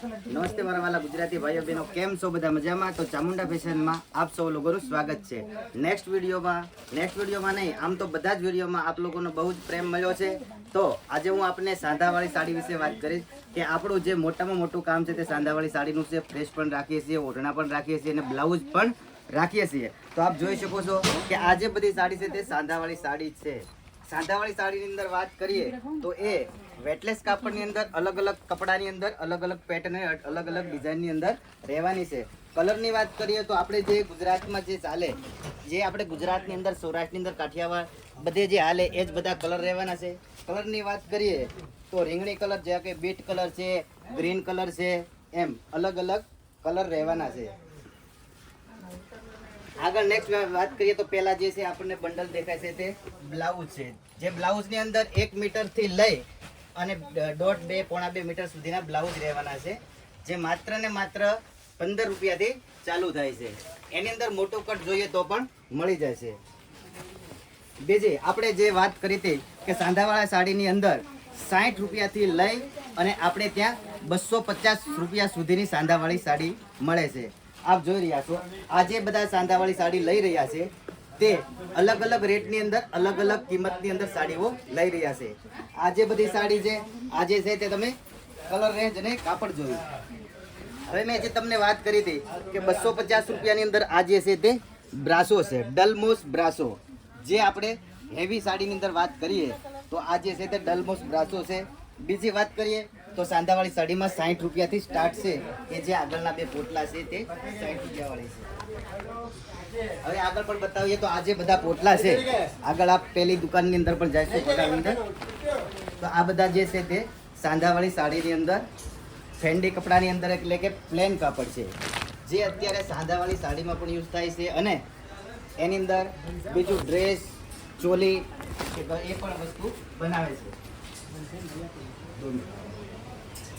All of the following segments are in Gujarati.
નમસ્તે મારા વાલા ગુજરાતી ભાઈઓ બહેનો, કેમ છો બધા મજામાં? તો ચામુંડા ફેશનમાં આપ સૌ લોકોનું સ્વાગત છે. નેક્સ્ટ વિડીયોમાં નહીં, આમ તો બધા જ વિડીયોમાં આપ લોકોનો બહુ જ પ્રેમ મળ્યો છે. તો આજે હું આપને સાંધાવાળી સાડી વિશે વાત કરીશ કે આપણું જે મોટામાં મોટું કામ છે તે સાંધાવાળી સાડીનું છે. પ્રેસ પણ રાખીએ છીએ, ઓઢણા પણ રાખીએ છીએ અને બ્લાઉઝ પણ રાખીએ છીએ. તો આપ જોઈ શકો છો કે આ જે બધી સાડી છે તે સાંધાવાળી સાડી છે. સાંધાવાળી સાડીની અંદર વાત કરીએ તો એ વેટલેસ કાપડની અંદર અલગ અલગ કપડાની અંદર અલગ અલગ પેટર્ન અલગ અલગ ડિઝાઇનની અંદર રહેવાની છે. કલરની વાત કરીએ તો આપણે જે ગુજરાતમાં જે ચાલે, જે આપણે ગુજરાતની અંદર સૌરાષ્ટ્રની અંદર કાઠિયાવાડ બધે જે હાલે એ જ બધા કલર રહેવાના છે. કલરની વાત કરીએ તો રીંગણી કલર, જે કે બીટ કલર છે, ગ્રીન કલર છે, એમ અલગ અલગ કલર રહેવાના છે. આગળ નેક્સ્ટ વાત કરીએ તો પહેલા જે છે આપણને બંડલ દેખાય છે તે બ્લાઉઝ છે. જે બ્લાઉઝની અંદર 1 મીટરથી લઈ અને 1.5 પોણા 2 મીટર સુધીના બ્લાઉઝ રહેવાના છે, જે માત્ર ને માત્ર 15 રૂપિયાથી ચાલુ થાય છે. એની અંદર મોટો કટ જોઈએ તો પણ મળી જાય છે. બીજી આપણે જે વાત કરી હતી કે સાંધાવાળા સાડીની અંદર 60 રૂપિયાથી લઈ અને આપણે ત્યાં 250 રૂપિયા સુધીની સાંધાવાળી સાડી મળે છે. આપ જોઈ રહ્યા છો આ જે બધા સાંધાવાળી સાડી લઈ રહ્યા છે તે અલગ અલગ રેટની અંદર અલગ અલગ કિંમતની અંદર સાડીઓ લઈ રહ્યા છે. આ જે બધી સાડી છે આ જે છે તે તમે કલર રેન્જ અને કાપડ જોયું. હવે મેં જે તમને વાત કરી હતી કે 250 રૂપિયાની અંદર આ જે છે તે બ્રાસો છે, ડલમોસ બ્રાસો. જે આપણે હેવી સાડીની અંદર વાત કરીએ તો આ જે છે તે ડલમોસ બ્રાસો છે. બીજી વાત કરીએ તો સાંધાવાળી સાડીમાં 60 રૂપિયાથી સ્ટાર્ટ છે. એ જે આગળના બે પોટલા છે તે 60 રૂપિયાવાળી છે. હવે આગળ પણ બતાવીએ તો આ જે બધા પોટલા છે, આગળ આપ પેલી દુકાનની અંદર પણ જઈશું પોટલાની અંદર, તો આ બધા જે છે તે સાંધાવાળી સાડીની અંદર ફેન્ડી કપડાની અંદર એટલે કે પ્લેન કાપડ છે, જે અત્યારે સાંધાવાળી સાડીમાં પણ યુઝ થાય છે. અને એની અંદર બીજું ડ્રેસ, ચોલી એ પણ વસ્તુ બનાવે છે.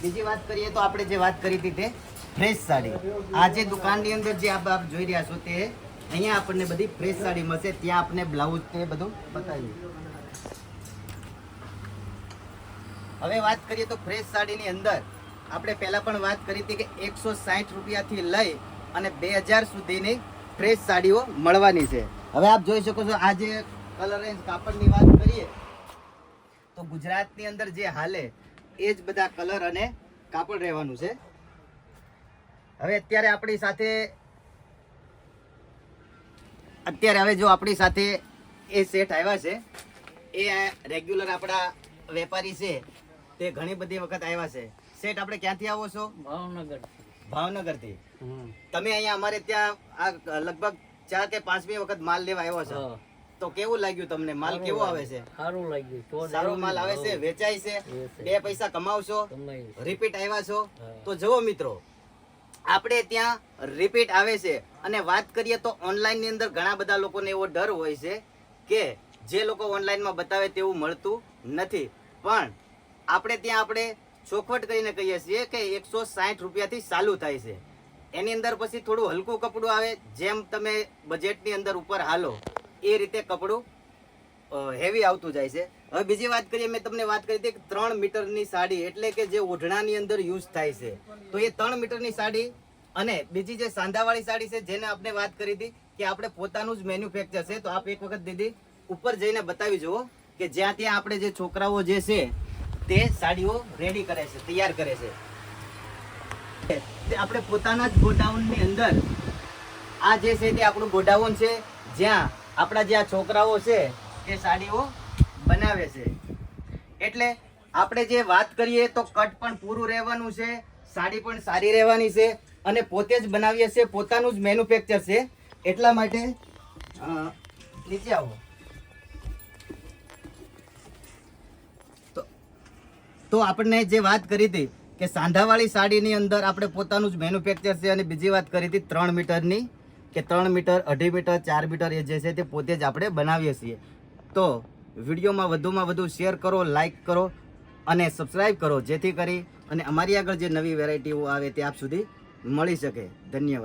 બીજી વાત કરીએ તો આપણે જે વાત કરી હતી તે ફ્રેશ સાડી. આ જે દુકાનની અંદર જે આપ જોઈ રહ્યા છો તે અહીંયા આપણને બધી ફ્રેશ સાડી મળશે. ત્યાં આપણે બ્લાઉઝ તે બધું બતાવીએ. હવે વાત કરીએ તો ફ્રેશ સાડીની અંદર આપણે પહેલા પણ વાત કરી હતી કે 160 રૂપિયાથી લઈ અને 2000 સુધીની ફ્રેશ સાડીઓ મળવાની છે. હવે આપ જોઈ શકો છો આ જે કલર રેન્જ કાપડની વાત કરીએ તો ગુજરાતની અંદર જે હાલે એ જ બધા કલર અને કાપડ રહેવાનું છે. હવે અત્યારે આપણી સાથે એ સેટ આવ્યા છે. એ રેગ્યુલર આપણા વેપારી છે તે ઘણી બધી વખત આવ્યા છે. સેટ આપણે ક્યાંથી આવો છો? ભાવનગરથી. તમે અહીંયા અમારે ત્યાં આ લગભગ 4 કે 5મી વખત માલ લેવા આવ્યો છો. તો કેવું લાગ્યું તમને? માલ કેવો આવે છે? સારું લાગ્યું. સારું માલ આવે છે, વેચાય છે, 2 પૈસા કમાવશો, રિપીટ આવ્યા છો. તો જુઓ મિત્રો, આપણે ત્યાં રિપીટ આવે છે. અને વાત કરીએ તો ઓનલાઈન ની અંદર ઘણા બધા લોકોને એવો ડર હોય છે કે જે લોકો ઓનલાઈનમાં બતાવે તેવું મળતું નથી. પણ આપણે ત્યાં આપણે ચોખવટ કરીને કહીએ છીએ કે 160 રૂપિયાથી ચાલુ થાય છે. એની અંદર પછી થોડું હલકું કપડું આવે, જેમ તમે બજેટની અંદર ઉપર હાલો એ રીતે કપડું હેવી આવતું જાય છે. હવે બીજી વાત કરીએ, મેં તમને વાત કરી હતી કે 3 મીટરની સાડી એટલે કે જે ઓઢણાની અંદર યુઝ થાય છે. તો એ 3 મીટરની સાડી અને બીજી જે સાંધાવાળી સાડી છે જેને આપણે વાત કરી હતી કે આપણે પોતાનું જ મેન્યુફેક્ચર છે. તો આપ એક વખત દીદી ઉપર જઈને બતાવી જુઓ કે જ્યાં ત્યાં આપણે જે છોકરાઓ જે છે તે સાડીઓ રેડી કરે છે, તૈયાર કરે છે. તે આપણે પોતાના જ ગોડાઉનની અંદર આ જે છે તે આપણું ગોડાઉન છે, જ્યાં આપણા જે આ છોકરાઓ છે તે સાડીઓ બનાવે છે. એટલે આપણે જે વાત કરીએ તો કટ પણ પૂરું રહેવાનું છે, સાડી પણ સારી રહેવાની છે અને પોતે જ બનાવીએ છીએ, પોતાનું જ મેન્યુફેક્ચર છે. એટલા માટે નીચે આવો. તો આપણને જે વાત કરી હતી કે સાંધાવાળી સાડીની અંદર આપણે પોતાનું જ મેન્યુફેક્ચર છે. અને બીજી વાત કરી હતી 3 મીટરની કે 3 મીટર, 2.5 મીટર, 4 મીટર એ જે છે તે પોતે જ આપણે બનાવીએ છીએ. તો વિડીયોમાં વધુમાં વધુ શેર કરો, લાઈક કરો અને સબસ્ક્રાઈબ કરો, જેથી કરી અને અમારી આગળ જે નવી વેરાયટીઓ આવે તે આપ સુધી મળી શકે. ધન્યવાદ.